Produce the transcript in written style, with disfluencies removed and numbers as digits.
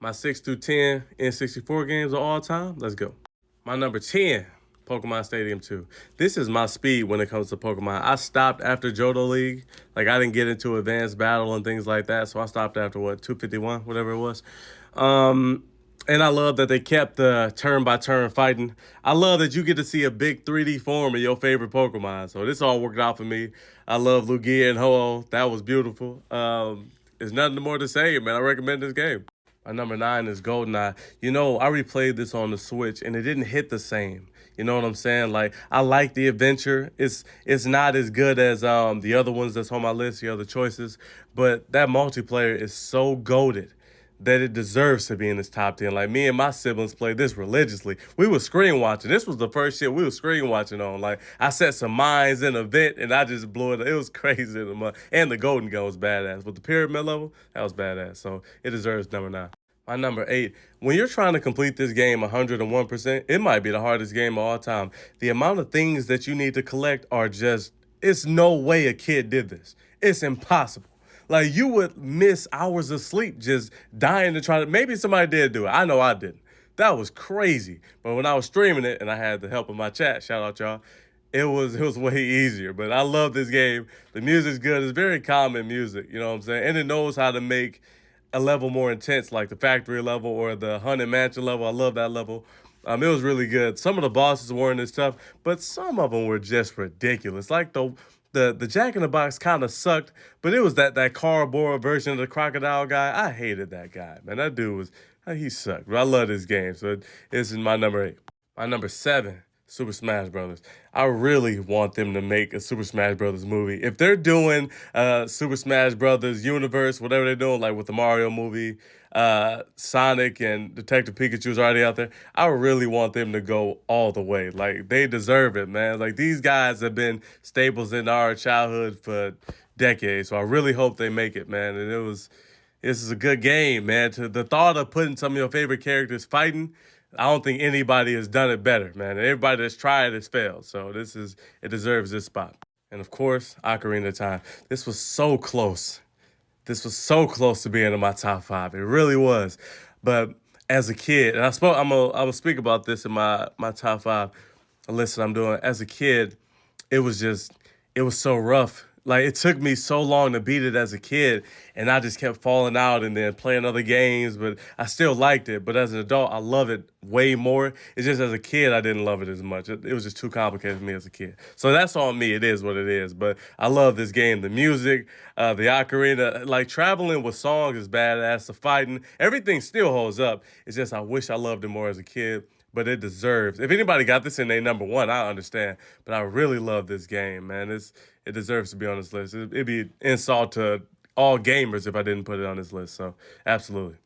My 6 through 10 N64 games of all time. Let's go. My number 10, Pokemon Stadium 2. This is my speed when it comes to Pokemon. I stopped after Johto League. Like, I didn't get into advanced battle and things like that, so I stopped after, 251, whatever it was. And I love that they kept the turn-by-turn fighting. I love that you get to see a big 3D form of your favorite Pokemon. So this all worked out for me. I love Lugia and Ho-Oh. That was beautiful. There's nothing more to say, man. I recommend this game. My number 9 is GoldenEye. You know, I replayed this on the Switch, and it didn't hit the same. You know what I'm saying? Like, I like the adventure. It's not as good as the other ones that's on my list, the other choices. But that multiplayer is so goated that it deserves to be in this top 10. Like, me and my siblings played this religiously. We were screen watching. This was the first shit we were screen watching on. Like, I set some mines in a vent and I just blew it. It was crazy. And the golden gun was badass. With the pyramid level, that was badass. So it deserves number 9. My number 8, when you're trying to complete this game 101%, it might be the hardest game of all time. The amount of things that you need to collect are just, it's no way a kid did this. It's impossible. Like, you would miss hours of sleep just dying to try to, maybe somebody did do it. I know I didn't. That was crazy. But when I was streaming it and I had the help of my chat, shout out y'all, it was way easier. But I love this game. The music's good. It's very common music, you know what I'm saying? And it knows how to make a level more intense, like the factory level or the Haunted Mansion level. I love that level. It was really good. Some of the bosses weren't as tough, but some of them were just ridiculous. Like the Jack in the Box kind of sucked, but it was that cardboard version of the crocodile guy. I hated that guy, man. That dude he sucked. But I love this game, so this is my number 8. My number 7, Super Smash Brothers. I really want them to make a Super Smash Brothers movie. If they're doing Super Smash Brothers universe, whatever they're doing, like with the Mario movie, Sonic and Detective Pikachu's already out there, I really want them to go all the way. Like, they deserve it, man. Like, these guys have been staples in our childhood for decades, so I really hope they make it, man. And this is a good game, man. To the thought of putting some of your favorite characters fighting, I don't think anybody has done it better, man. And everybody that's tried has failed. So it deserves this spot. And of course, Ocarina of Time. This was so close. This was so close to being in my top 5. It really was. But as a kid, and I'm gonna speak about this in my top 5 list that I'm doing. As a kid, it was so rough. Like, it took me so long to beat it as a kid, and I just kept falling out and then playing other games, but I still liked it. But as an adult, I love it way more. It's just as a kid, I didn't love it as much. It was just too complicated for me as a kid. So that's on me. It is what it is. But I love this game. The music, the ocarina, like traveling with songs is badass. The fighting, everything still holds up. It's just I wish I loved it more as a kid. But it deserves. If anybody got this in their number 1, I understand. But I really love this game, man. It deserves to be on this list. It'd be an insult to all gamers if I didn't put it on this list. So, absolutely.